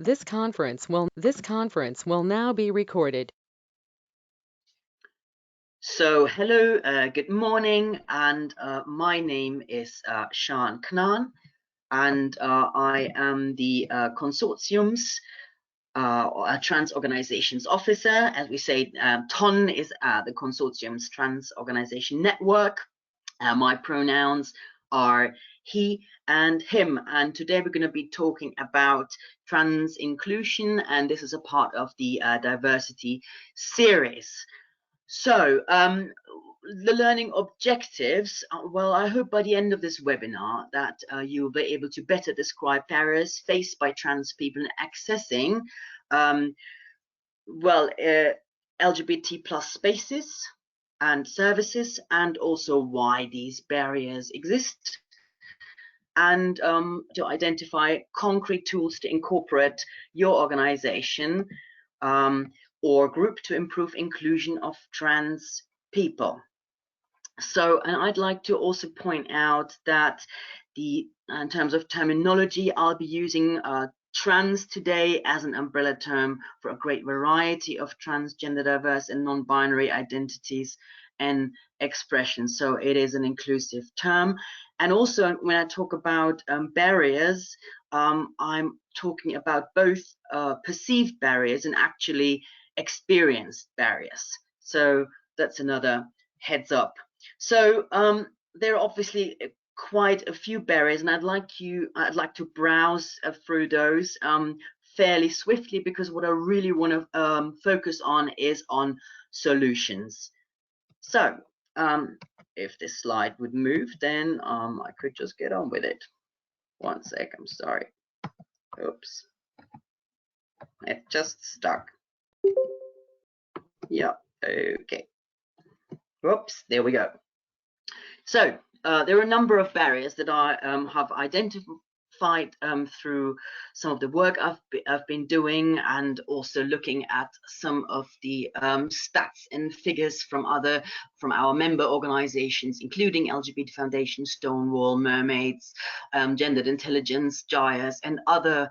This conference will now be recorded. So hello, good morning, and my name is Shan Knan, and I am the consortium's trans organizations officer. As we say, TON is the consortium's trans organization network. My pronouns are he and him, and today we're going to be talking about trans inclusion, and this is a part of the diversity series. So the learning objectives, well, I hope by the end of this webinar that you will be able to better describe barriers faced by trans people in accessing, LGBT plus spaces and services, and also why these barriers exist, and to identify concrete tools to incorporate your organization or group to improve inclusion of trans people. So, and I'd like to also point out that in terms of terminology, I'll be using trans today as an umbrella term for a great variety of transgender, diverse, and non-binary identities and expressions. So it is an inclusive term. And also when I talk about barriers, I'm talking about both perceived barriers and actually experienced barriers. So that's another heads up. So there are obviously quite a few barriers, and I'd like to browse through those fairly swiftly, because what I really want to focus on is on solutions. So if this slide would move, then I could just get on with it. One sec, I'm sorry. Oops, it just stuck. Yeah, okay. Whoops, there we go. So there are a number of barriers that I have identified through some of the work I've been doing, and also looking at some of the stats and figures from our member organizations, including LGBT Foundation, Stonewall, Mermaids, Gendered Intelligence, JIAS, and other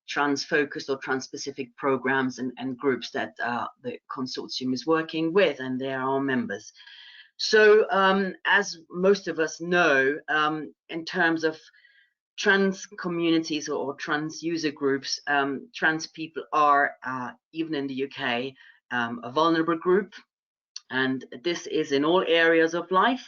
trans-focused or trans-specific programs and groups that the consortium is working with, and they are our members. So as most of us know, in terms of trans communities or trans user groups, trans people are, even in the UK, a vulnerable group. And this is in all areas of life,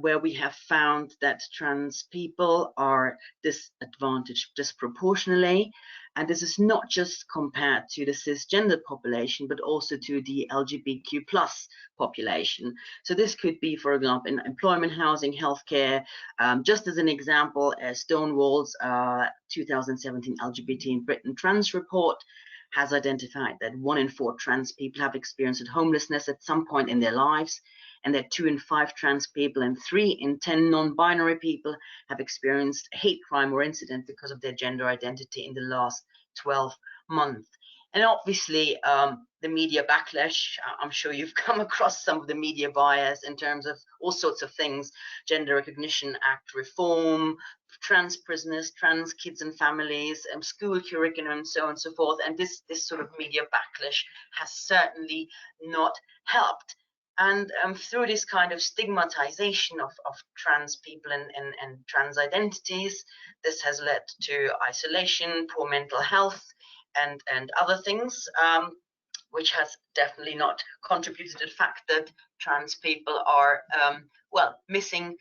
where we have found that trans people are disadvantaged disproportionately. And this is not just compared to the cisgender population, but also to the LGBTQ plus population. So this could be, for example, in employment, housing, healthcare. Just as an example, Stonewall's 2017 LGBT in Britain Trans Report has identified that 1 in 4 trans people have experienced homelessness at some point in their lives, and that 2 in 5 trans people and 3 in 10 non-binary people have experienced hate crime or incident because of their gender identity in the last 12 months. And obviously, the media backlash, I'm sure you've come across some of the media bias in terms of all sorts of things: Gender Recognition Act reform, trans prisoners, trans kids and families, school curriculum, and so on and so forth. And this sort of media backlash has certainly not helped. And through this kind of stigmatization of trans people and trans identities, this has led to isolation, poor mental health, and other things, which has definitely not contributed to the fact that trans people are, missing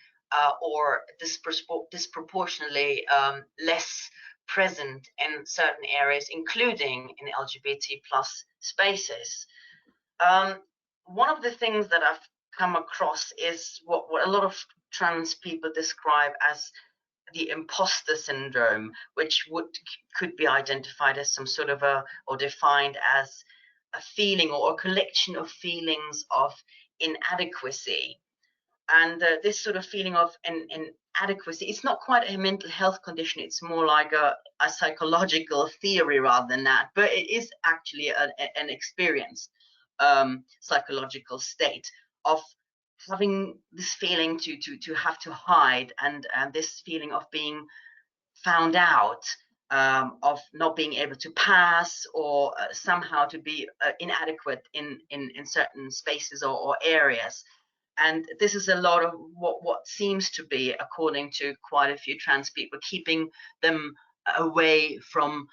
or disproportionately less present in certain areas, including in LGBT plus spaces. One of the things that I've come across is what a lot of trans people describe as the imposter syndrome, which could be identified as some sort of or defined as a feeling or a collection of feelings of inadequacy. And this sort of feeling of inadequacy, it's not quite a mental health condition, it's more like a psychological theory rather than that, but it is actually an experience, psychological state of having this feeling to have to hide, and this feeling of being found out, of not being able to pass, or somehow to be inadequate in certain spaces or areas. And this is a lot of what seems to be, according to quite a few trans people, keeping them away from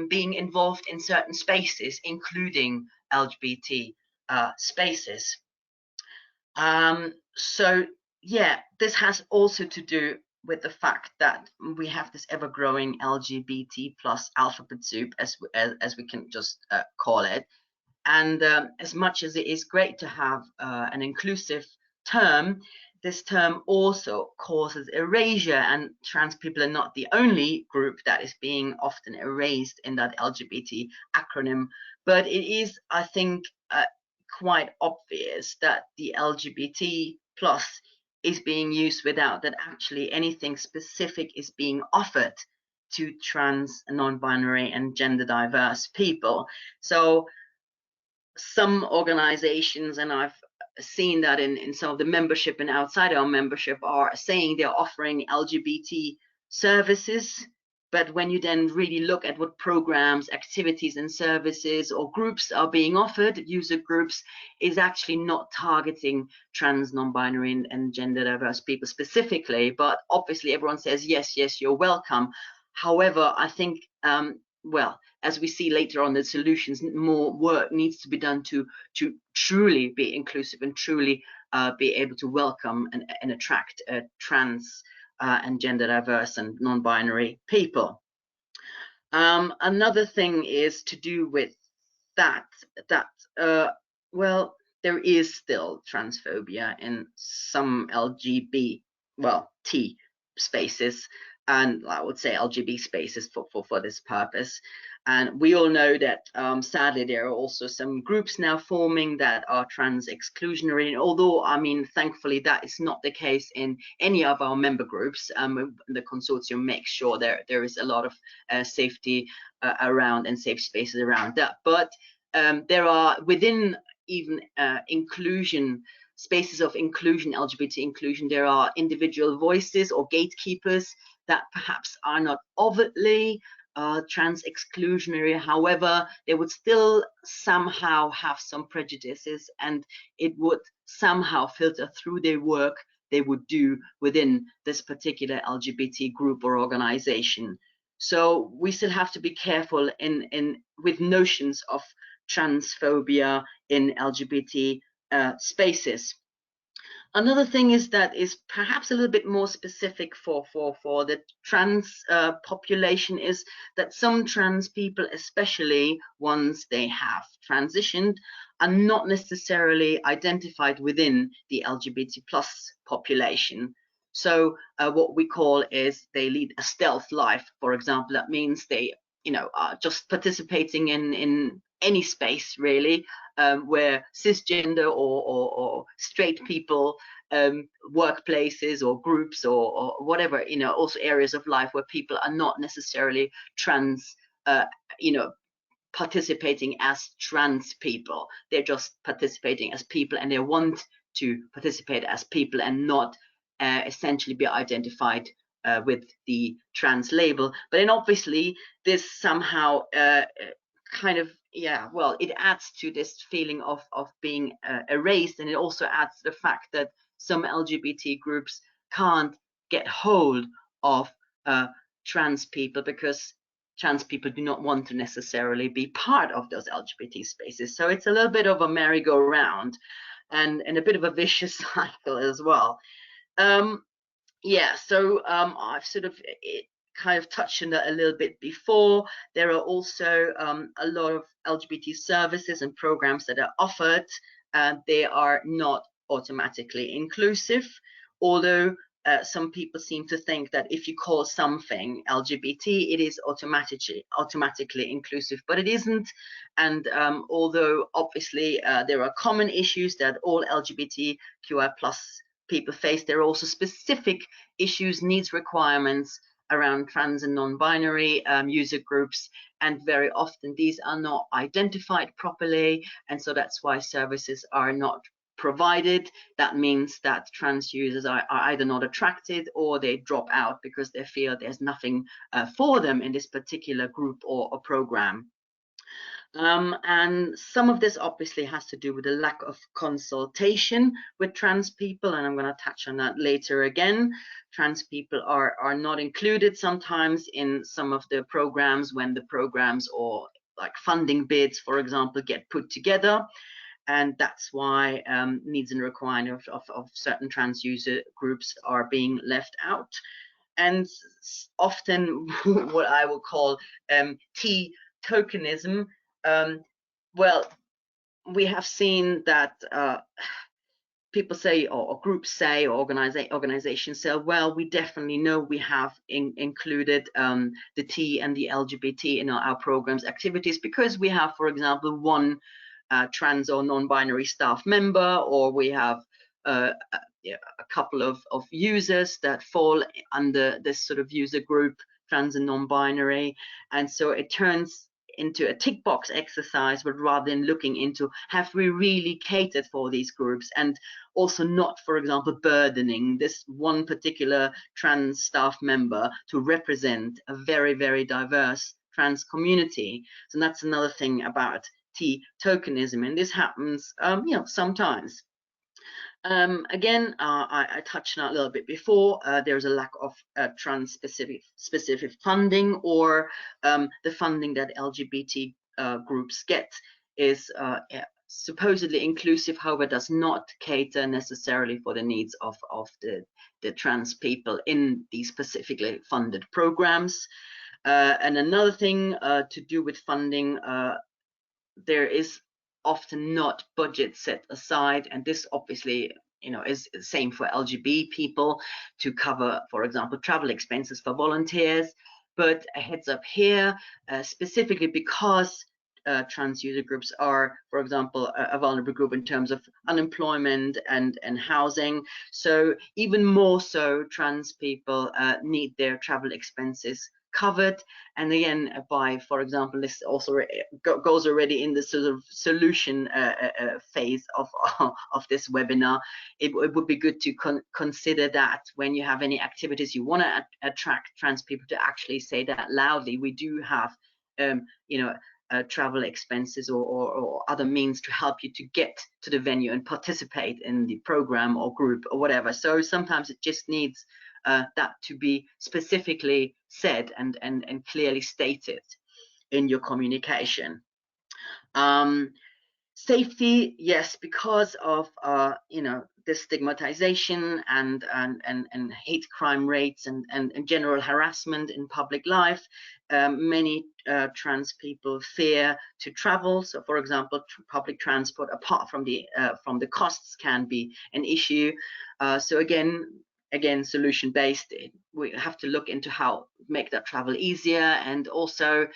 being involved in certain spaces, including LGBT spaces. So yeah, this has also to do with the fact that we have this ever-growing LGBT plus alphabet soup, as we can just call it. And as much as it is great to have an inclusive term, this term also causes erasure, and trans people are not the only group that is being often erased in that LGBT acronym. But it is, I think, quite obvious that the LGBT plus is being used without that actually anything specific is being offered to trans, non-binary, and gender diverse people. So some organizations, and I've seen that in some of the membership and outside our membership, are saying they're offering LGBT services. But when you then really look at what programs, activities, and services or groups are being offered, user groups, is actually not targeting trans, non-binary, and gender diverse people specifically. But obviously everyone says, yes, yes, you're welcome. However, I think, well, as we see later on, the solutions, more work needs to be done to truly be inclusive and truly be able to welcome and attract trans and gender diverse and non-binary people. Another thing is to do with that well, there is still transphobia in some LGBT, well, T spaces, and I would say LGBT spaces for this purpose. And we all know that sadly there are also some groups now forming that are trans exclusionary. And although, I mean, thankfully that is not the case in any of our member groups, the consortium makes sure there is a lot of safety around and safe spaces around that. But there are within even inclusion, spaces of inclusion, LGBT inclusion, there are individual voices or gatekeepers that perhaps are not overtly trans exclusionary. However, they would still somehow have some prejudices, and it would somehow filter through their work they would do within this particular LGBT group or organization. So we still have to be careful with notions of transphobia in LGBT spaces. Another thing is that is perhaps a little bit more specific for the trans population, is that some trans people, especially once they have transitioned, are not necessarily identified within the LGBT plus population. So what we call is they lead a stealth life, for example. That means they, are just participating in any space really, where cisgender or straight people, workplaces or groups or whatever, also areas of life where people are not necessarily trans, participating as trans people. They're just participating as people, and they want to participate as people and not essentially be identified with the trans label. But then obviously this somehow kind of, yeah, well, it adds to this feeling of being erased, and it also adds to the fact that some LGBT groups can't get hold of trans people because trans people do not want to necessarily be part of those LGBT spaces. So it's a little bit of a merry-go-round and a bit of a vicious cycle as well. Yeah, so I've sort of kind of touched on that a little bit before. There are also a lot of LGBT services and programs that are offered. They are not automatically inclusive, although some people seem to think that if you call something LGBT, it is automatically inclusive, but it isn't. And although obviously there are common issues that all LGBTQI plus people face, there are also specific issues, needs, requirements around trans and non-binary user groups, and very often these are not identified properly, and so that's why services are not provided. That means that trans users are either not attracted or they drop out because they feel there's nothing for them in this particular group or program. And some of this obviously has to do with the lack of consultation with trans people, and I'm going to touch on that later again. Trans people are not included sometimes in some of the programs when the programs or like funding bids, for example, get put together. And that's why needs and requirements of certain trans user groups are being left out. And often what I will call T tokenism. Well, we have seen that people say, or groups say, or organizations say, well, we definitely know we have included the T and the LGBT in our programs activities because we have, for example, one trans or non-binary staff member, or we have a couple of users that fall under this sort of user group, trans and non-binary. And so it turns into a tick box exercise, but rather than looking into, have we really catered for these groups, and also not, for example, burdening this one particular trans staff member to represent a very, very diverse trans community. So that's another thing about T tokenism, and this happens, sometimes. Again, I touched on it a little bit before. There's a lack of trans-specific funding, or the funding that LGBT groups get is supposedly inclusive, however, does not cater necessarily for the needs of the trans people in these specifically funded programs. And another thing to do with funding, there is often not budget set aside, and this obviously is the same for LGBT people, to cover, for example, travel expenses for volunteers. But a heads up here, specifically because trans user groups are, for example, a vulnerable group in terms of unemployment and housing. So even more so, trans people need their travel expenses covered. And again, by, for example, this also goes already in the sort of solution phase of this webinar. It would be good to consider that when you have any activities you want to attract trans people to actually say that loudly. We do have travel expenses or other means to help you to get to the venue and participate in the program or group or whatever. So sometimes it just needs that to be specifically said and clearly stated in your communication. Safety, yes, because of the stigmatization and hate crime rates and general harassment in public life, many trans people fear to travel. So, for example, public transport, apart from the costs, can be an issue. So again, solution based, we have to look into how make that travel easier. And also,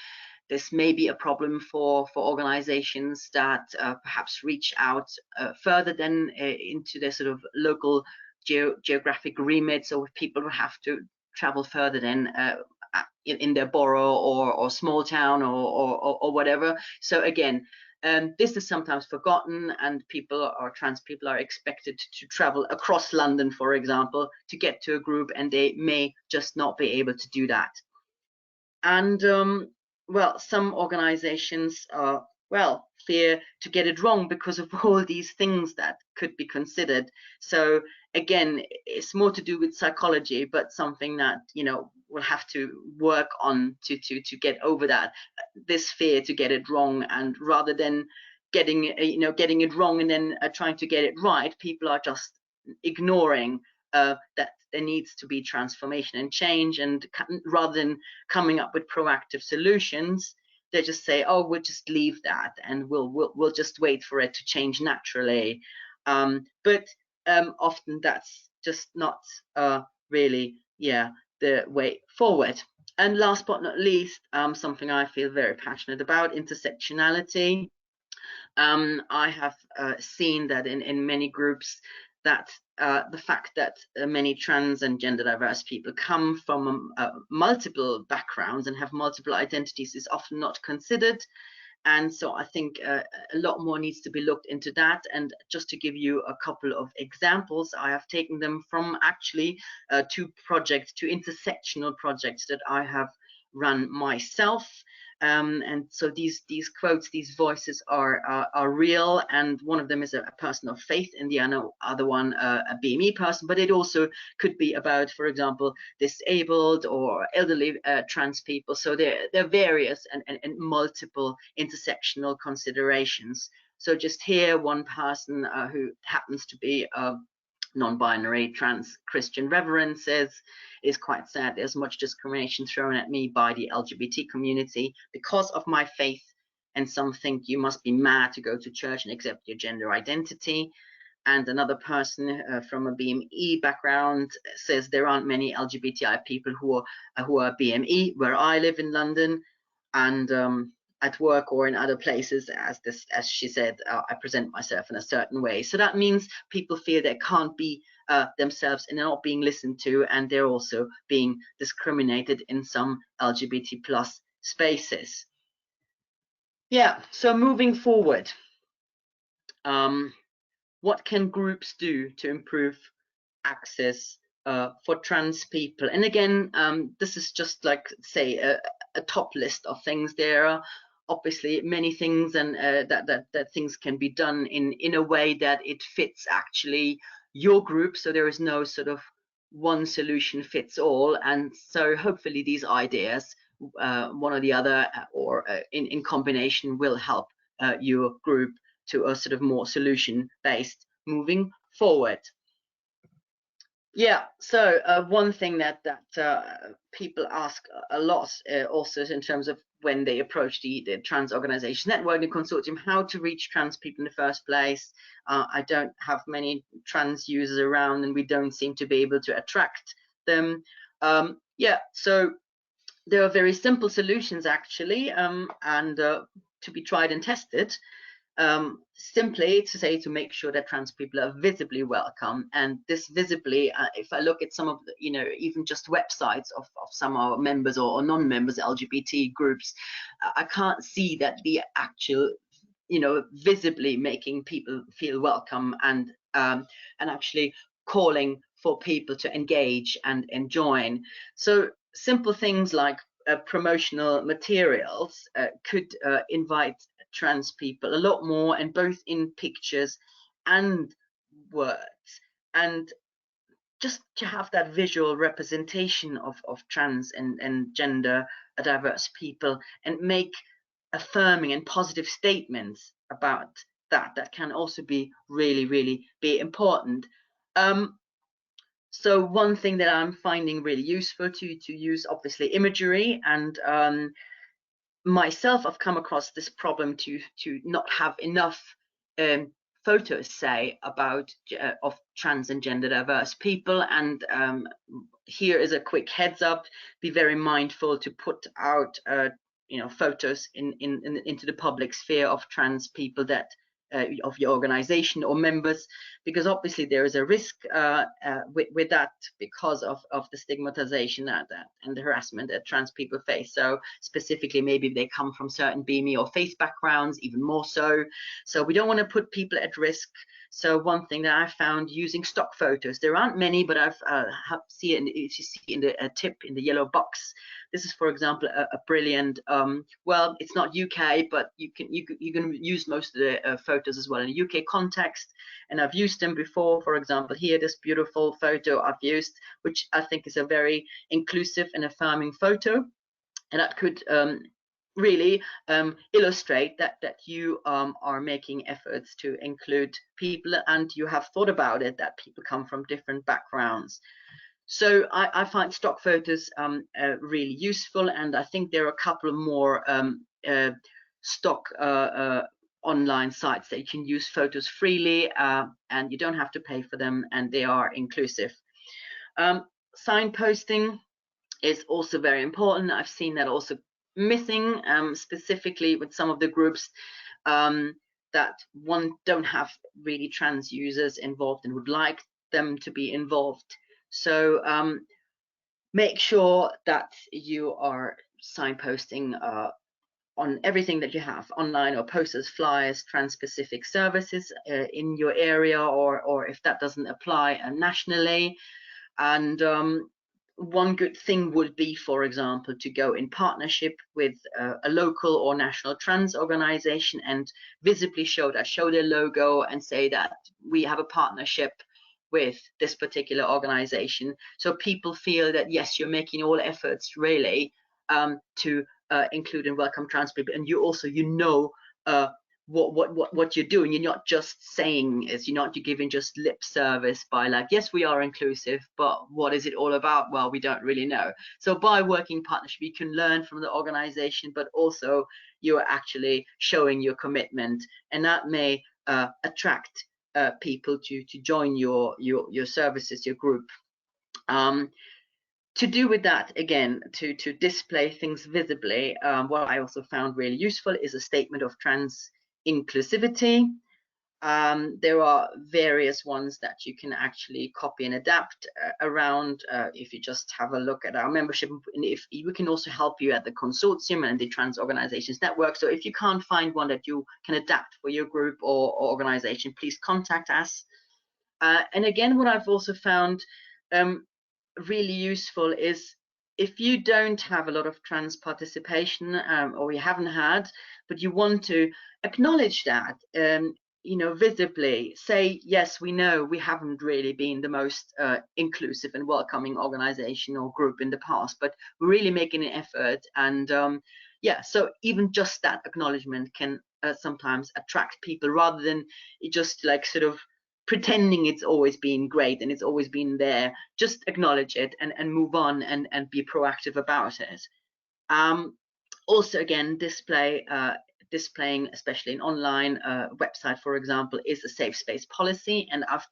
this may be a problem for organizations that perhaps reach out further than into their sort of local geographic remit. So people who have to travel further than in their borough or small town or whatever. So again, this is sometimes forgotten, and trans people are expected to travel across London, for example, to get to a group, and they may just not be able to do that. And well, some organizations fear to get it wrong because of all these things that could be considered. So again, it's more to do with psychology, but something that we'll have to work on to get over that, this fear to get it wrong. And rather than getting it wrong and then trying to get it right, people are just ignoring that there needs to be transformation and change, and rather than coming up with proactive solutions, they just say, oh, we'll just leave that and we'll just wait for it to change naturally. But often that's just not really the way forward. And last but not least, something I feel very passionate about, intersectionality. I have seen that in many groups that the fact that many trans and gender diverse people come from multiple backgrounds and have multiple identities is often not considered. And so I think a lot more needs to be looked into that. And just to give you a couple of examples, I have taken them from actually two intersectional projects that I have run myself. And so these quotes, these voices are real, and one of them is a person of faith, and the other one a BME person. But it also could be about, for example, disabled or elderly trans people. So there are various and multiple intersectional considerations. So just here, one person who happens to be a non-binary trans Christian reverend says, "Is quite sad. There's much discrimination thrown at me by the LGBT community because of my faith, and some think you must be mad to go to church and accept your gender identity." And another person from a BME background says, "There aren't many LGBTI people who are BME where I live in London, and at work or in other places, as she said, I present myself in a certain way." So that means people feel they can't be themselves, and they're not being listened to, and they're also being discriminated in some LGBT plus spaces. Yeah, so moving forward, what can groups do to improve access for trans people? And again, this is just like, say, a top list of things. There are obviously many things, and that things can be done in a way that it fits actually your group, so there is no sort of one solution fits all. And so hopefully these ideas, one or the other, or in combination, will help your group to a sort of more solution based moving forward. Yeah, so one thing that people ask a lot, also in terms of when they approach the trans organization networking consortium, how to reach trans people in the first place. I don't have many trans users around, and we don't seem to be able to attract them. Yeah, so there are very simple solutions actually, and to be tried and tested. Simply to say, to make sure that trans people are visibly welcome. And this visibly, if I look at some of the, even just websites of some of our members or non-members LGBT groups, I can't see that the actual, visibly making people feel welcome, and actually calling for people to engage and join. So simple things like promotional materials could invite trans people a lot more, and both in pictures and words, and just to have that visual representation of trans and gender diverse people, and make affirming and positive statements about that can also be really be important. So one thing that I'm finding really useful to use, obviously, imagery, and myself, I've come across this problem to not have enough photos, say, about of trans and gender diverse people. And here is a quick heads up: be very mindful to put out photos into the public sphere of trans people that of your organization or members, because obviously there is a risk with that, because of the stigmatization and the harassment that trans people face. So specifically, maybe they come from certain BME or faith backgrounds, even more so. So we don't want to put people at risk. So one thing that I found, using stock photos, there aren't many, but I've see it, if you see in the tip in the yellow box. This is, for example, a brilliant, well, it's not UK, but you can use most of the photos as well in a UK context, and I've used them before. For example, here, this beautiful photo I've used, which I think is a very inclusive and affirming photo, and that could really illustrate that you are making efforts to include people, and you have thought about it, that people come from different backgrounds. So I find stock photos really useful, and I think there are a couple more stock online sites that you can use photos freely, and you don't have to pay for them, and they are inclusive. Signposting is also very important. I've seen that also missing, specifically with some of the groups that don't have really trans users involved and would like them to be involved. So make sure that you are signposting on everything that you have online, or posters, flyers, trans-specific services in your area, or if that doesn't apply nationally. And one good thing would be, for example, to go in partnership with a local or national trans organization and visibly show their logo and say that we have a partnership with this particular organization, so people feel that yes, you're making all efforts really to include and welcome trans people, and you also what you're doing. You're not just saying is, you're giving just lip service by like, yes, we are inclusive, but what is it all about? Well, we don't really know. So by working partnership, you can learn from the organization, but also you're actually showing your commitment, and that may attract people to join your services, your group. To do with that, again, to display things visibly, what I also found really useful is a statement of trans inclusivity. There are various ones that you can actually copy and adapt around. If you just have a look at our membership, and if we can also help you at the consortium and the Trans Organizations Network. So if you can't find one that you can adapt for your group or organization, please contact us. And again, what I've also found really useful is, if you don't have a lot of trans participation, or you haven't had, but you want to acknowledge that, visibly say, yes, we know we haven't really been the most inclusive and welcoming organization or group in the past, but we're really making an effort. And yeah, so even just that acknowledgement can sometimes attract people, rather than just like sort of pretending it's always been great and it's always been there. Just acknowledge it and move on and be proactive about it. Also, again, displaying, especially in online website, for example, is a safe space policy. And I've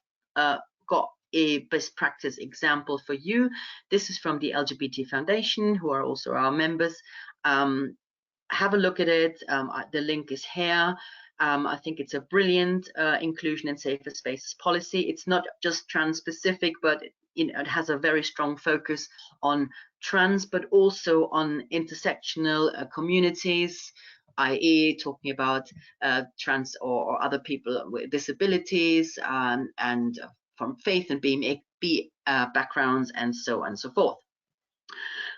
got a best practice example for you. This is from the LGBT Foundation, who are also our members. Have a look at it. The link is here. I think it's a brilliant inclusion and safer spaces policy. It's not just trans specific, but it has a very strong focus on trans, but also on intersectional communities, i.e. talking about trans or other people with disabilities, and from faith and BME backgrounds, and so on and so forth.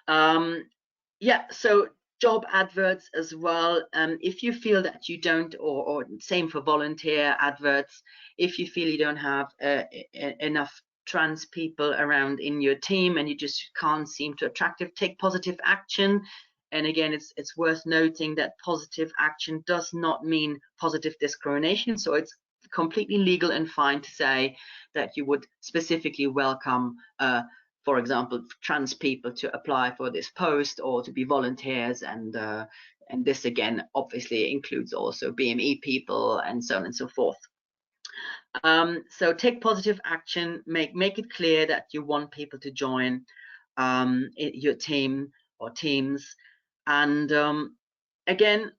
Yeah, so job adverts as well. If you feel that you don't, or same for volunteer adverts, if you feel you don't have enough trans people around in your team and you just can't seem to attractive, take positive action. And again, it's worth noting that positive action does not mean positive discrimination. So it's completely legal and fine to say that you would specifically welcome for example, trans people to apply for this post or to be volunteers, and this again obviously includes also BME people and so on and so forth. So take positive action, make it clear that you want people to join your team or teams. And again,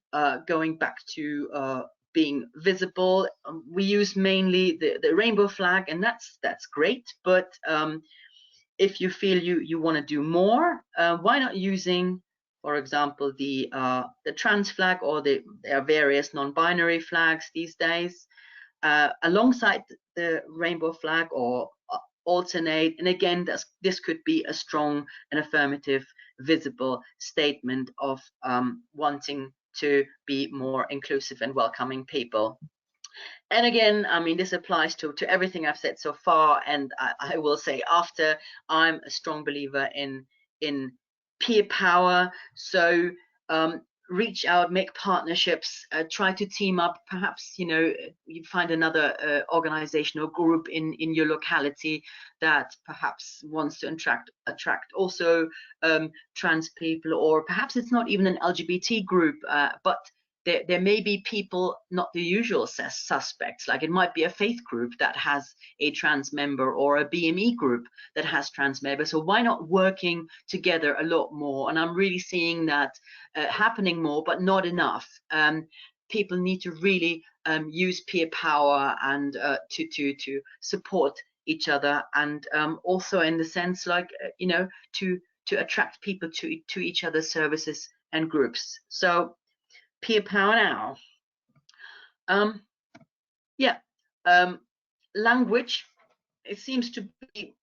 going back to being visible, we use mainly the rainbow flag, and that's great, but if you feel you want to do more, why not using, for example, the trans flag, or there are various non-binary flags these days, alongside the rainbow flag, or alternate. And again, this could be a strong and affirmative, visible statement of wanting to be more inclusive and welcoming people. And again, I mean, this applies to everything I've said so far. And I will say, after, I'm a strong believer in peer power. So reach out, make partnerships, try to team up. Perhaps you find another organization or group in your locality that perhaps wants to attract also trans people, or perhaps it's not even an LGBT group, but there may be people, not the usual suspects, like it might be a faith group that has a trans member, or a BME group that has trans members. So why not working together a lot more? And I'm really seeing that happening more, but not enough. People need to really use peer power and to support each other, and also in the sense, like to attract people to each other's services and groups. So peer power now. Yeah, language, it seems to be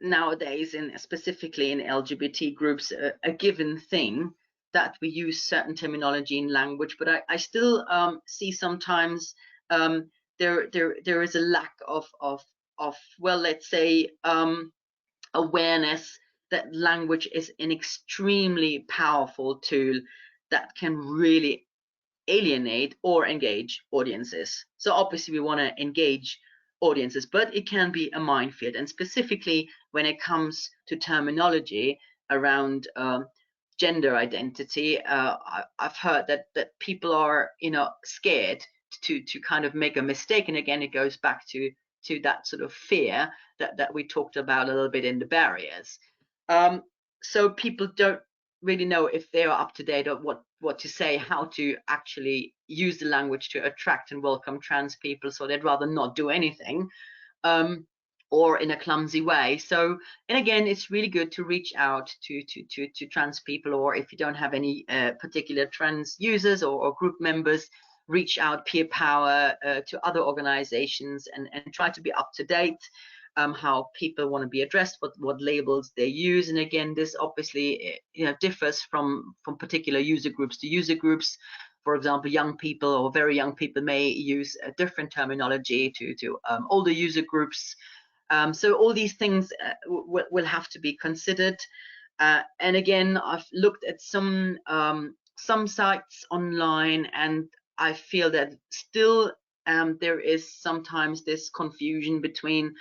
nowadays, specifically in LGBT groups, a given thing that we use certain terminology in language, but I still see sometimes there is a lack of well, let's say, awareness that language is an extremely powerful tool that can really alienate or engage audiences. So obviously we want to engage audiences, but it can be a minefield. And specifically when it comes to terminology around gender identity, I've heard that people are, scared to kind of make a mistake. And again, it goes back to that sort of fear that we talked about a little bit in the barriers. So people don't really know if they are up to date on what to say, how to actually use the language to attract and welcome trans people. So they'd rather not do anything, or in a clumsy way. So, and again, it's really good to reach out to trans people, or if you don't have any particular trans users or group members, reach out peer power to other organizations and try to be up to date. How people want to be addressed, what labels they use, and again, this obviously differs from particular user groups to user groups. For example, young people or very young people may use a different terminology to older user groups. So all these things will have to be considered. And again, I've looked at some sites online, and I feel that still there is sometimes this confusion between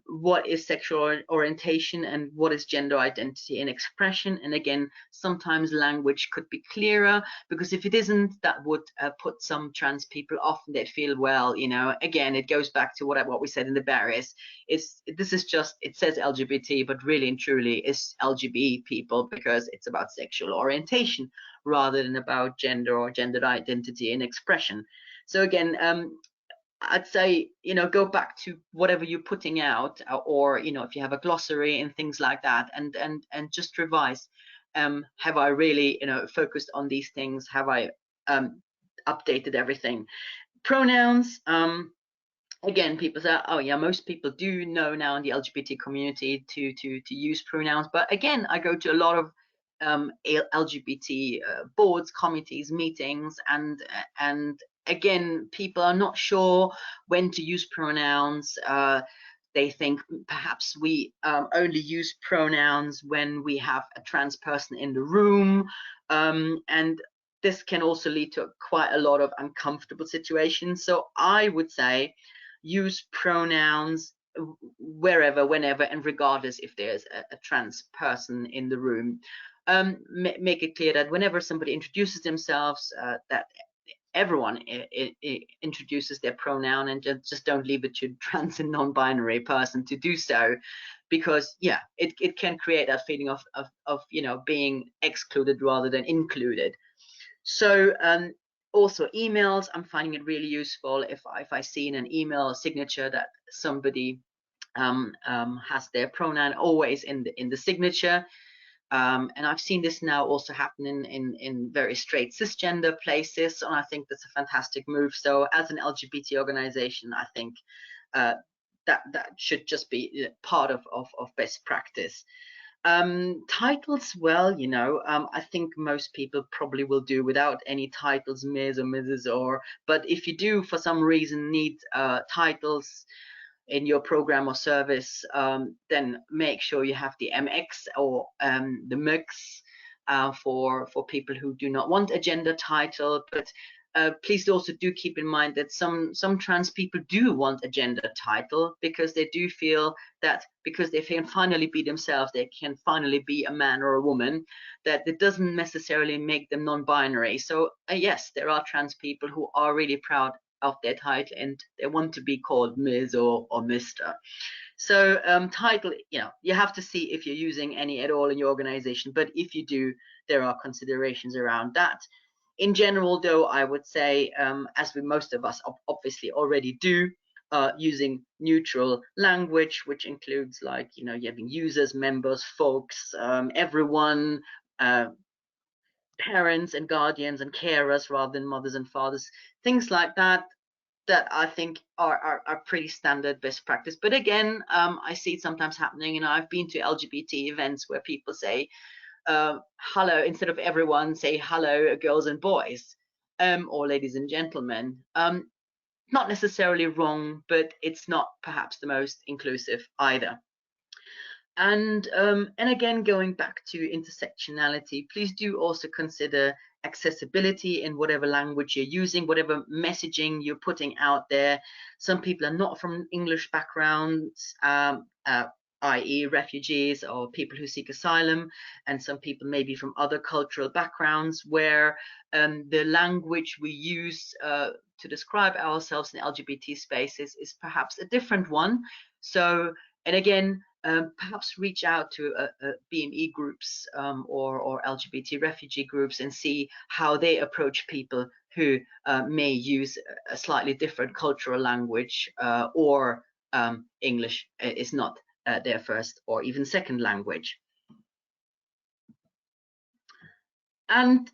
what is sexual orientation and what is gender identity and expression. And again, sometimes language could be clearer, because if it isn't, that would put some trans people off, and they'd feel, well, again, it goes back to what we said in the barriers. This is just, it says LGBT, but really and truly is LGBT people, because it's about sexual orientation rather than about gender or gender identity and expression. So again, I'd say, go back to whatever you're putting out, or, if you have a glossary and things like that, and just revise. Have I really, focused on these things? Have I updated everything? Pronouns. Again, people say, oh yeah, most people do know now in the LGBT community to use pronouns. But again, I go to a lot of LGBT boards, committees, meetings, and again, people are not sure when to use pronouns. They think perhaps we only use pronouns when we have a trans person in the room, and this can also lead to quite a lot of uncomfortable situations. So I would say use pronouns wherever, whenever, and regardless if there's a trans person in the room. Make it clear that whenever somebody introduces themselves, that everyone introduces their pronoun, and just don't leave it to trans and non-binary person to do so, because it can create that feeling of being excluded rather than included. So also emails, I'm finding it really useful if I see in an email signature that somebody has their pronoun always in the signature. And I've seen this now also happen in very straight cisgender places, and I think that's a fantastic move. So as an LGBT organization, I think that should just be part of best practice. Titles, well, I think most people probably will do without any titles, Ms. or Mrs. But if you do for some reason need titles in your program or service, then make sure you have the MX or the MX for people who do not want a gender title. But please also do keep in mind that some trans people do want a gender title, because they do feel that because they can finally be themselves, they can finally be a man or a woman, that it doesn't necessarily make them non-binary. So yes, there are trans people who are really proud of their title and they want to be called Ms. or Mr. So title, you have to see if you're using any at all in your organization, but if you do, there are considerations around that. In general, though, I would say, as most of us obviously already do, using neutral language, which includes, like, you having users, members, folks, everyone, parents and guardians and carers rather than mothers and fathers, things like that, that I think are pretty standard best practice. But again, I see it sometimes happening. You know, I've been to LGBT events where people say hello, instead of everyone say hello, girls and boys, or ladies and gentlemen. Not necessarily wrong, but it's not perhaps the most inclusive either. And again, going back to intersectionality, please do also consider accessibility in whatever language you're using, whatever messaging you're putting out there. Some people are not from English backgrounds, i.e. refugees or people who seek asylum, and some people may be from other cultural backgrounds where the language we use to describe ourselves in LGBT spaces is perhaps a different one. So, and again, perhaps reach out to BME groups or LGBT refugee groups and see how they approach people who may use a slightly different cultural language or English is not their first or even second language. And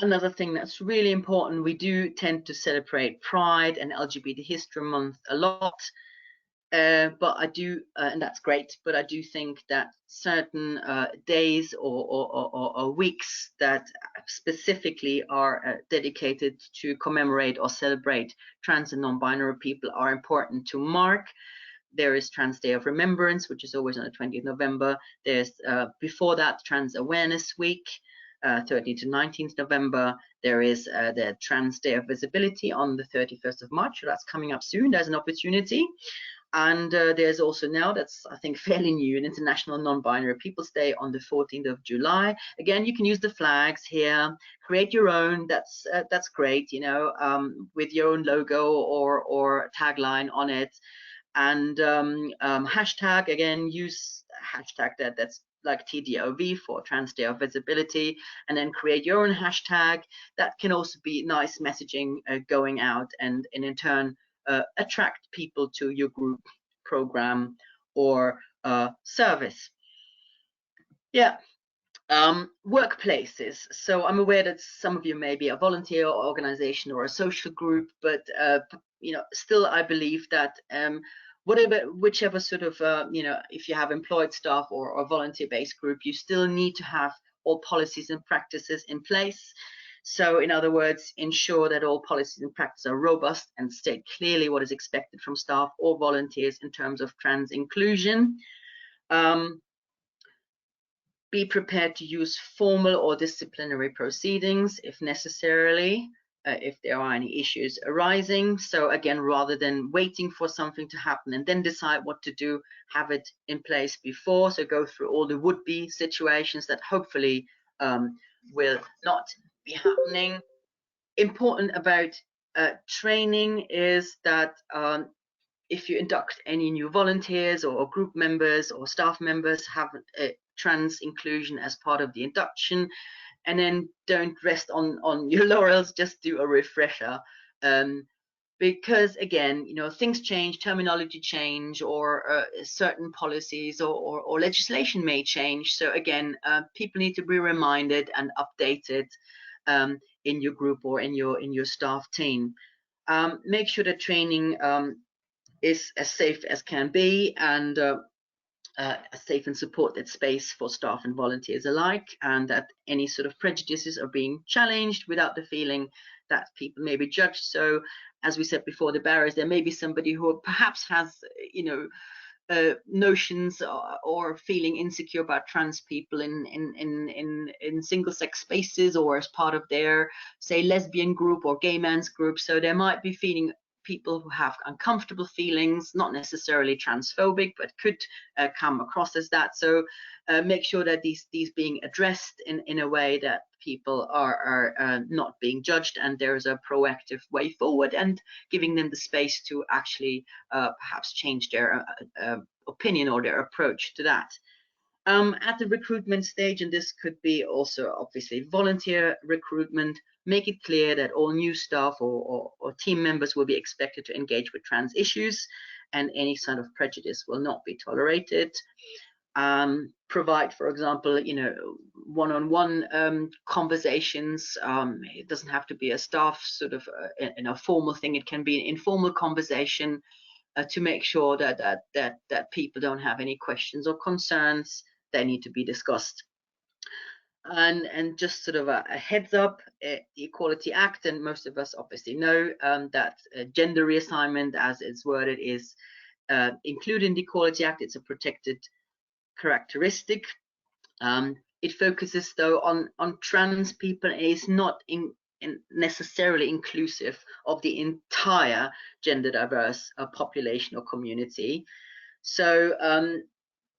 another thing that's really important, we do tend to celebrate Pride and LGBT History Month a lot. But I do, and that's great, but I do think that certain days or weeks that specifically are dedicated to commemorate or celebrate trans and non-binary people are important to mark. There is Trans Day of Remembrance, which is always on the 20th of November. There's, before that, Trans Awareness Week, 13th to 19th November. There is the Trans Day of Visibility on the 31st of March. So that's coming up soon. There's an opportunity. And there's also now, that's I think fairly new, an International Non-Binary People's Day on the 14th of July. Again, you can use the flags here, create your own. That's great, you know, with your own logo or tagline on it. And hashtag, again, use hashtag that's like TDOV for Trans Day of Visibility, and then create your own hashtag. That can also be nice messaging going out, and in turn attract people to your group, program, or service. Yeah. Workplaces. So I'm aware that some of you may be a volunteer or organization or a social group, but you know, still I believe that whichever sort of you know, if you have employed staff or volunteer-based group, you still need to have all policies and practices in place. So in other words, ensure that all policies and practices are robust and state clearly what is expected from staff or volunteers in terms of trans inclusion. Be prepared to use formal or disciplinary proceedings if necessarily, if there are any issues arising. So again, rather than waiting for something to happen and then decide what to do, have it in place before. So go through all the would-be situations that hopefully will not be happening. Important about training is that if you induct any new volunteers or group members or staff members, have trans inclusion as part of the induction, and then don't rest on your laurels, just do a refresher. Because again, you know, things change, terminology change, or certain policies or legislation may change. So again, people need to be reminded and updated in your group or in your staff team. Make sure that training is as safe as can be, and a safe and supported space for staff and volunteers alike, and that any sort of prejudices are being challenged without the feeling that people may be judged. So as we said before, the barriers, there may be somebody who perhaps has, you know, notions or feeling insecure about trans people in single-sex spaces or as part of their, say, lesbian group or gay men's group. So there might be feeling people who have uncomfortable feelings, not necessarily transphobic, but could come across as that. So make sure that these being addressed in a way that people are not being judged, and there's a proactive way forward, and giving them the space to actually perhaps change their opinion or their approach to that. At the recruitment stage, and this could be also obviously volunteer recruitment, make it clear that all new staff or team members will be expected to engage with trans issues, and any sort of prejudice will not be tolerated. provide, for example, one-on-one conversations. It doesn't have to be a staff sort of in a formal thing. It can be an informal conversation to make sure that people don't have any questions or concerns that need to be discussed. And just sort of a heads up, the Equality Act, and most of us obviously know that gender reassignment, as it's worded, is included in the Equality Act. It's a protected characteristic. It focuses though on trans people, and is not necessarily inclusive of the entire gender diverse population or community. So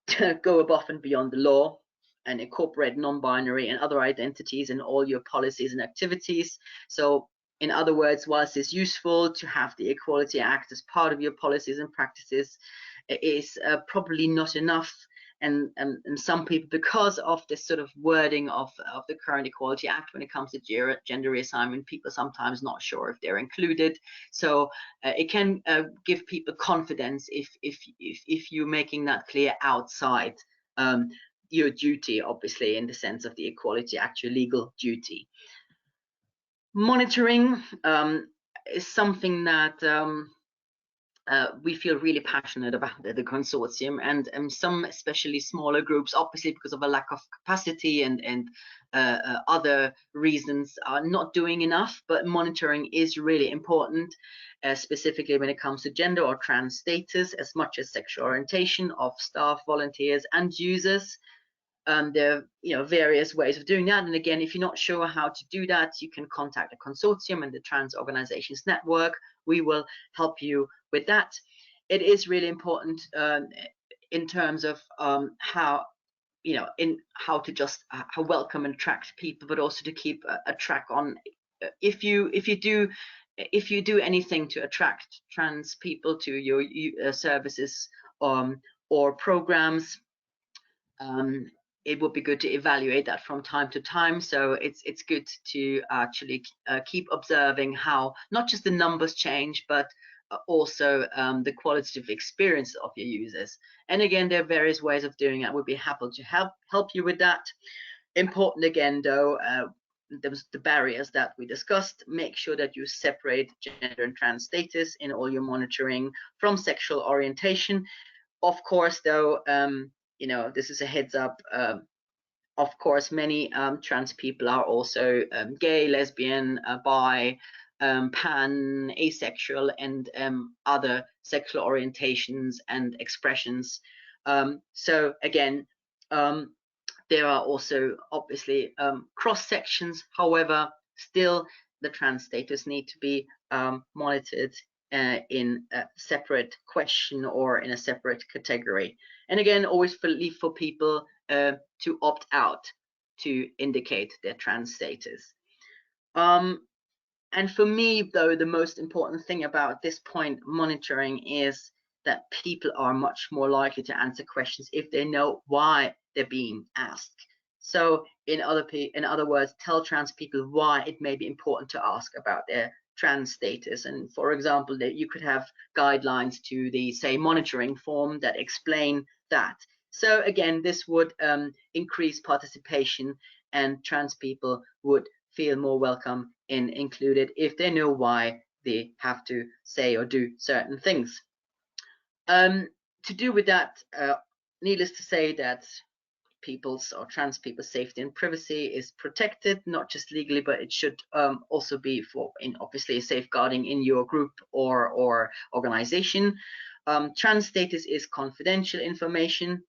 to go above and beyond the law and incorporate non-binary and other identities in all your policies and activities. So in other words, whilst it's useful to have the Equality Act as part of your policies and practices, it is probably not enough. And some people, because of this sort of wording of the current Equality Act when it comes to gender reassignment, people are sometimes not sure if they're included. So it can give people confidence if you're making that clear outside your duty, obviously, in the sense of the Equality Act, your legal duty. Monitoring is something that we feel really passionate about at the consortium, and some especially smaller groups, obviously because of a lack of capacity and other reasons, are not doing enough. But monitoring is really important, specifically when it comes to gender or trans status, as much as sexual orientation of staff, volunteers, and users. There are various ways of doing that, and again, if you're not sure how to do that, you can contact the consortium and the Trans Organizations Network. We will help you with that. It is really important in terms of how to just how welcome and attract people, but also to keep a track on if you do anything to attract trans people to your services or programs. It would be good to evaluate that from time to time. So it's good to actually keep observing how not just the numbers change, but also the qualitative experience of your users. And again, there are various ways of doing that. We'd be happy to help you with that. Important again, though, the barriers that we discussed. Make sure that you separate gender and trans status in all your monitoring from sexual orientation. Of course, though, this is a heads up. Of course, many trans people are also gay, lesbian, bi, pan, asexual, and other sexual orientations and expressions. So again, there are also obviously cross sections. However, still the trans status need to be monitored in a separate question or in a separate category. And again, always leave for people to opt out to indicate their trans status. And for me, though, the most important thing about this point monitoring is that people are much more likely to answer questions if they know why they're being asked. So in other words, tell trans people why it may be important to ask about their trans status. And for example, that you could have guidelines to the, say, monitoring form that explain that. So again, this would increase participation, and trans people would feel more welcome and included if they know why they have to say or do certain things. To do with that, needless to say that people's or trans people's safety and privacy is protected, not just legally, but it should also be obviously safeguarding in your group or organization. Trans status is confidential information,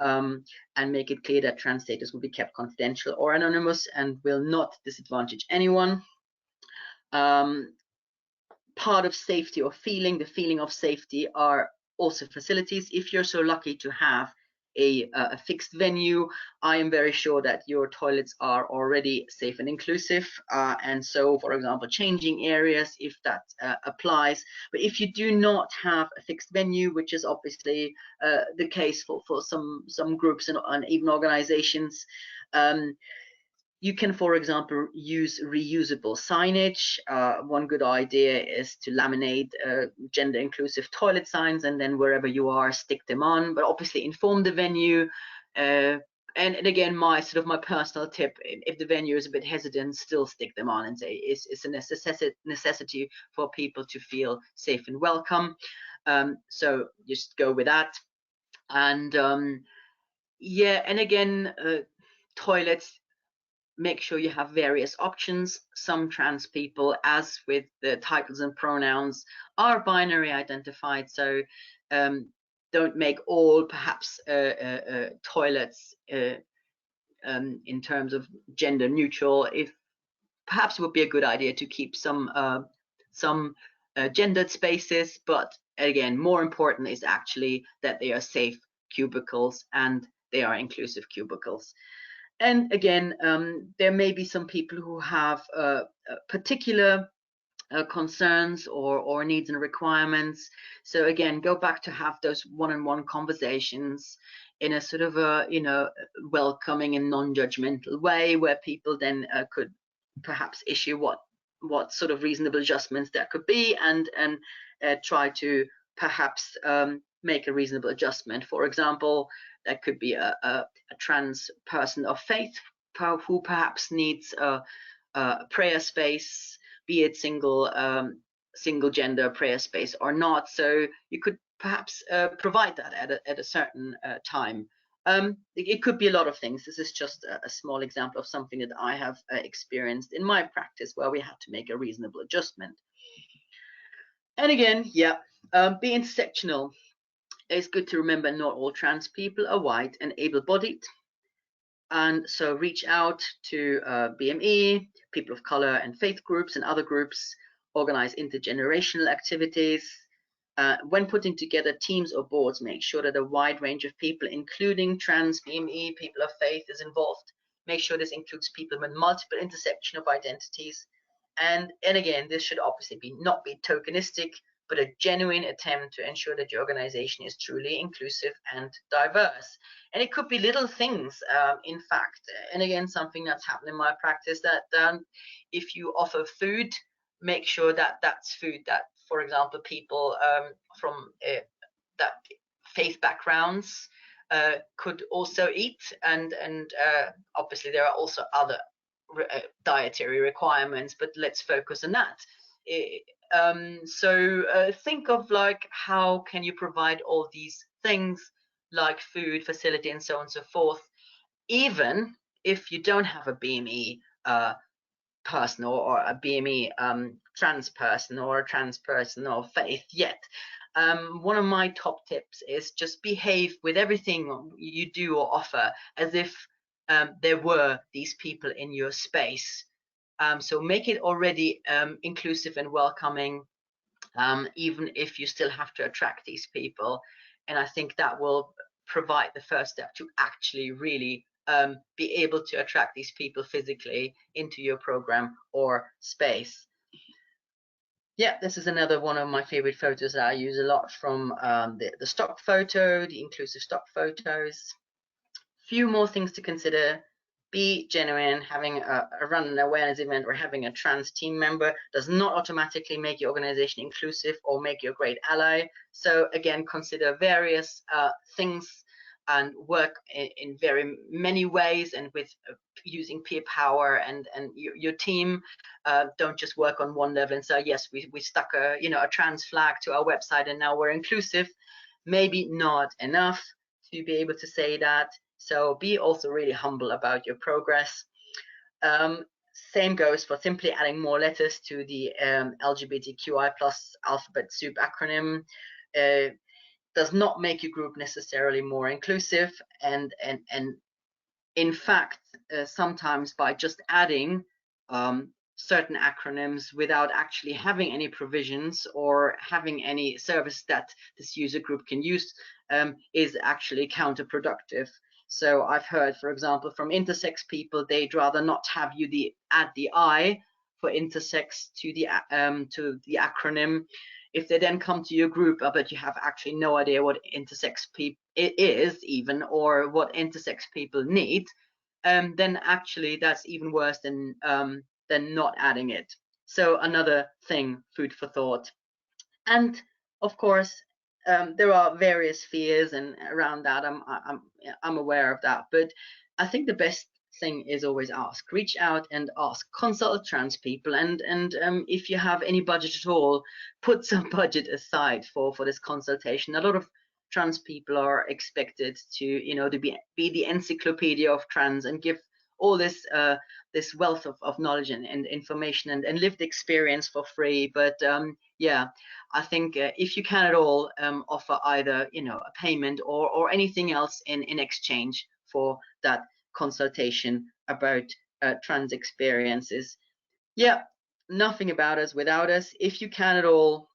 and make it clear that trans status will be kept confidential or anonymous and will not disadvantage anyone. Part of safety or the feeling of safety are also facilities. If you're so lucky to have a fixed venue, I am very sure that your toilets are already safe and inclusive, and so, for example, changing areas if that applies. But if you do not have a fixed venue, which is obviously the case for some groups and even organizations, You can, for example, use reusable signage. One good idea is to laminate gender inclusive toilet signs, and then wherever you are, stick them on. But obviously inform the venue. And again, my personal tip: if the venue is a bit hesitant, still stick them on and say it's a necessity for people to feel safe and welcome. So just go with that. And yeah, and again, toilets, make sure you have various options. Some trans people, as with the titles and pronouns, are binary identified, so don't make all perhaps toilets in terms of gender neutral. If perhaps it would be a good idea to keep some gendered spaces, but again, more important is actually that they are safe cubicles and they are inclusive cubicles. And again, there may be some people who have particular concerns or needs and requirements. So again, go back to have those one-on-one conversations in a sort of a welcoming and non-judgmental way, where people then could perhaps issue what sort of reasonable adjustments there could be, and try to perhaps make a reasonable adjustment. For example, that could be a trans person of faith who perhaps needs a prayer space, be it single gender prayer space or not. So you could perhaps provide that at a certain time. It could be a lot of things. This is just a small example of something that I have experienced in my practice where we had to make a reasonable adjustment. And again, yeah, be intersectional. It's good to remember not all trans people are white and able-bodied. And so reach out to BME, people of color and faith groups and other groups, organize intergenerational activities. When putting together teams or boards, make sure that a wide range of people, including trans, BME, people of faith, is involved. Make sure this includes people with multiple intersection of identities. And again, this should obviously not be tokenistic, but a genuine attempt to ensure that your organization is truly inclusive and diverse. And it could be little things, in fact. And again, something that's happened in my practice, that if you offer food, make sure that that's food that, for example, people from that faith backgrounds could also eat. And obviously there are also other dietary requirements, but let's focus on that. So think of like, how can you provide all these things like food, facility, and so on and so forth, even if you don't have a BME person or a BME trans person or a trans person of faith yet. One of my top tips is just behave with everything you do or offer as if there were these people in your space. So make it already inclusive and welcoming, even if you still have to attract these people. And I think that will provide the first step to actually really be able to attract these people physically into your program or space. Yeah, this is another one of my favorite photos that I use a lot from the stock photo, the inclusive stock photos. Few more things to consider. Be genuine. Having a run an awareness event or having a trans team member does not automatically make your organization inclusive or make you a great ally. So again, consider various things and work in very many ways, and with using peer power and your team. Don't just work on one level and say, yes, we stuck a trans flag to our website and now we're inclusive. Maybe not enough to be able to say that. So be also really humble about your progress. Same goes for simply adding more letters to the LGBTQI+ alphabet soup acronym. Does not make your group necessarily more inclusive, and in fact, sometimes by just adding certain acronyms without actually having any provisions or having any service that this user group can use is actually counterproductive. So I've heard, for example, from intersex people, they'd rather not have you add the I for intersex to the acronym. If they then come to your group, I bet you have actually no idea what intersex people is even, or what intersex people need. then actually that's even worse than not adding it. So another thing, food for thought. And of course, there are various fears and around that. I'm aware of that, but I think the best thing is always ask. Reach out and ask. Consult trans people, and if you have any budget at all, put some budget aside for this consultation. A lot of trans people are expected to, you know, to be the encyclopedia of trans and give all this this wealth of knowledge and information and lived experience for free. But yeah, I think if you can at all offer either, you know, a payment or anything else in exchange for that consultation about trans experiences. Yeah, nothing about us without us. If you can at all,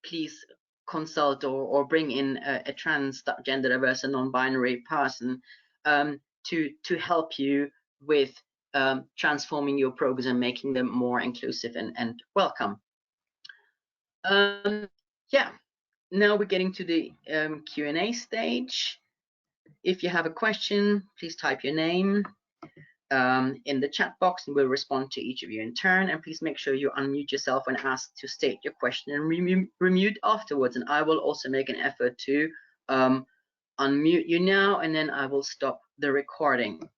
please consult or bring in a trans, gender diverse and non-binary person to help you with transforming your programs and making them more inclusive and welcome. Yeah, now we're getting to the Q&A stage. If you have a question, please type your name in the chat box and we'll respond to each of you in turn. And please make sure you unmute yourself when asked to state your question and remute afterwards. And I will also make an effort to unmute you now, and then I will stop the recording.